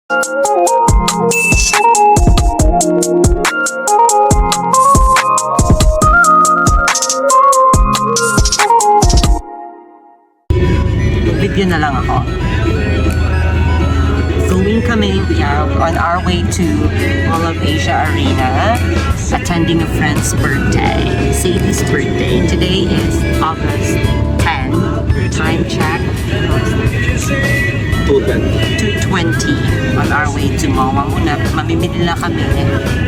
Video na lang ako. Going kami, on our way to Mall of Asia Arena, attending a friend's birthday. Sadie's birthday. Today is August 10. Time check. 2:20 on our way to Mawang Una. Mamimili na kami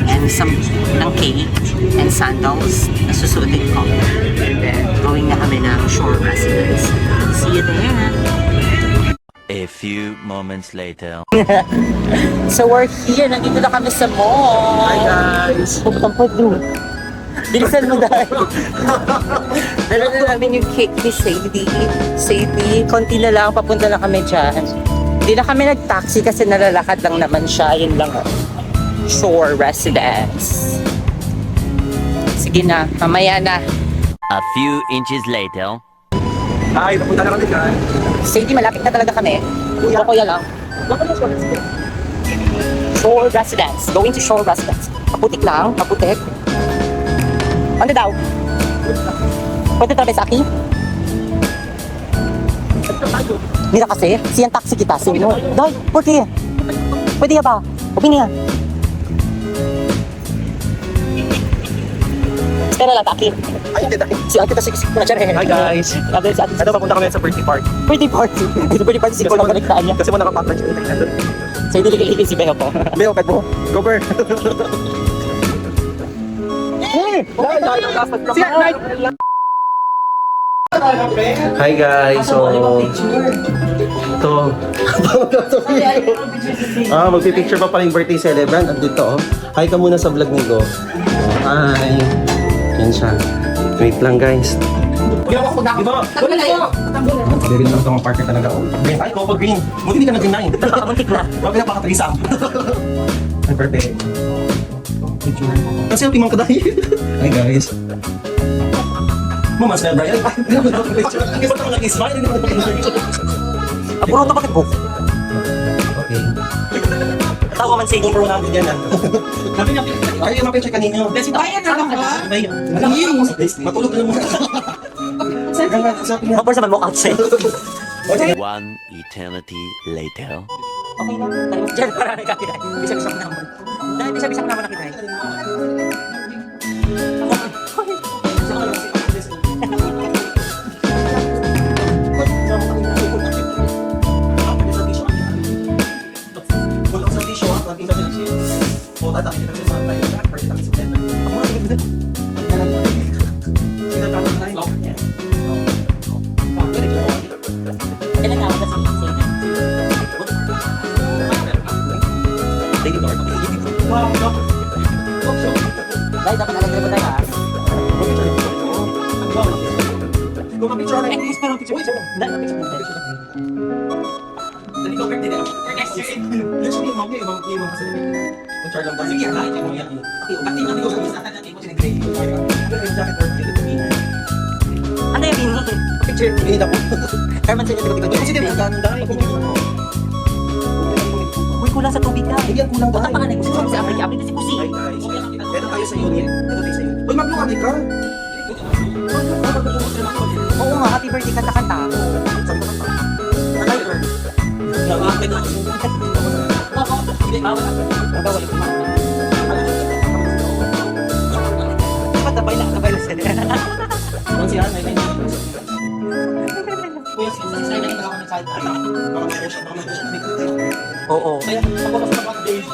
and some ng cake and sandals na susuotin ko. And then, going na kami ng shore residence. See you there! A few moments later. So we're here. Nandito na kami sa mall. Hi guys! Pupunta po doon. Bilisan mo dahil. Dala na namin yung cake ni Sadie. Sadie, konti na lang. Papunta na kami dyan. Hindi na kami nag-taxi kasi nalalakad lang naman siya. Yun lang. Shore residence. Sige na. Mamaya na. A few inches later. Hi! Napunta na kami guys! Sadie, malapit na talaga kami. Kuya lang. Shore residence. Going to shore residence. Paputik lang. Paputik. Ano daw? Pwede tabi sa akin? Mira kasi, siyang taxi kita. Sino? Dahil, pwede. Pwede ba? Pwede niya. Espera lang, Taki. Ay, hindi tayo. Si Ate kasi na siya. Hi guys! Sabi si Ate. Ano, papunta kami sa birthday party. Birthday party. Birthday party si Paul ang kaligtaan niya. Kasi mo nakapackage yung tayo. So, hindi ligay si Beho po. Beo, pet mo. Go, Ber! Hi guys! So, ito. Magpipicture pa pala yung birthday celebrant. At dito, oh. Hi ka muna sa vlog ni Go. Hi! Yan siya. Wait lang guys. Very lang itong partner talaga. Green. Ay, Coco Green. Buti hindi ka nag-green 9. Muntik na. Wag na pakatrisam. Ang birthday. Picture. Kasi ang timang ka dahil. Hi guys. Mama, smell Brian. Kasi ito nag-smile. Hindi mo nag-picture. Apuro ito bakit po? Okay. Tawa man sa inyo. GoPro namin yan. Ay, yung picture kanino. Bayan na lang ba? Matulog na naman. Mapar sa man walk outside. One eternity later. Okay lang. Tayo dyan para nagkakita. Bisa-bisa ko naman. Dahil bisa-bisa ko naman nakita. Kailan nga ako kasi dahil dapat alam mo tayo ha. Kung ma-picture na Please parang picture. Dahil picture mo tayo. Dali ko birthday na. Literally, mom niya, ibang kasi. Kung char lang ba? Sige, ha? Ito mo yan. Pati namin ko sa bisata natin mo sinag-grade. Ano yung bini? Picture. Binita ko. Carman sa inyo ko Kasi di ba, ang dami. Uy, kulang sa tubig ka. Hindi, kulang Baka tayo. panganay ko sa Africa. April si Pusi. Hi guys. Ito tayo sa unit. Ito tayo sa unit. Uy, mag-blue ka. Oo nga, happy birthday kanta-kanta. Sabi ko ka. Nag-lighter. Ba't nabay na sila? Kung siya, may Kuya, sa na ako ng side. Baka may siya. Oo. Kaya, ako na sa mga days.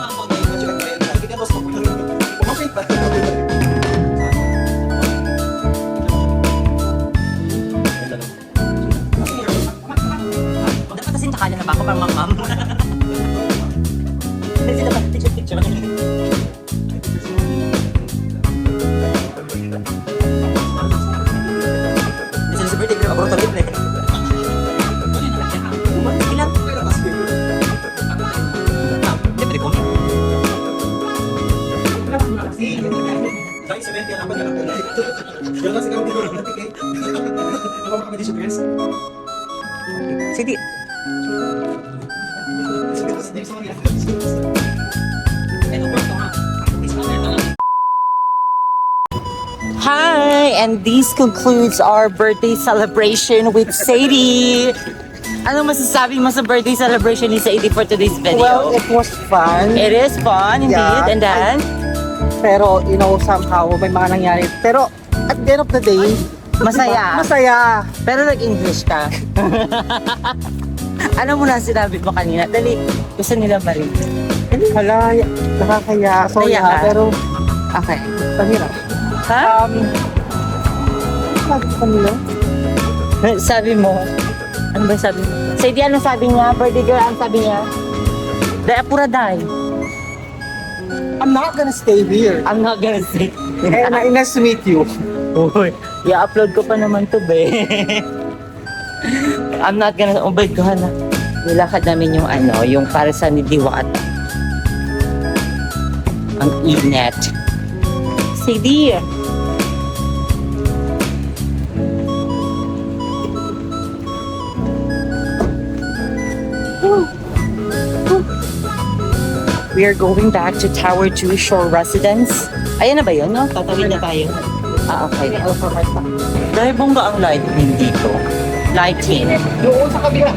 Bigyan mo sa mga. Pumakin pa. Dapat kasing tsakala na ba ako parang mam-mam? Hindi sila ba picture-picture? This is a birthday girl, abroad ulit eh. Ilan? Siyempre kung Dahil 70 ang abang na lang. Diyan kasi kami dito ng ticket. Ako kami dito sa dress. Sige. Hi! And this concludes our birthday celebration with Sadie. Ano masasabi mo sa birthday celebration ni Sadie for today's video? Well, it was fun. It is fun, indeed. Yeah. And then, Pero, somehow, may mga nangyari. Pero, at the end of the day, masaya. masaya. Pero nag-English ka. Ano mo na sinabi mo kanina? Dali, gusto nila ba rin? Hala, nakakaya. Sorry Kaya ha, ka? pero, Okay. pahirap. Ha? Sabi ko kanila. Sabi mo? Ano ba sabi mo? Sadie, ano sabi niya? Birthday girl, ano sabi niya? Dahil apura dahil. I'm not gonna stay here. I'm not gonna say. And nice to meet you. Uy, i-upload ko pa naman to, be. I'm not gonna, oh my God, nilakad namin yung yung para sa ni Diwata. Ang init. Sadie. We are going back to Tower 2 Shore Residence. Ayan na ba yun, no? Tatawid na tayo. Ah, okay. Dahil bongga ang lighting dito. Lighting. Doon sa kabila.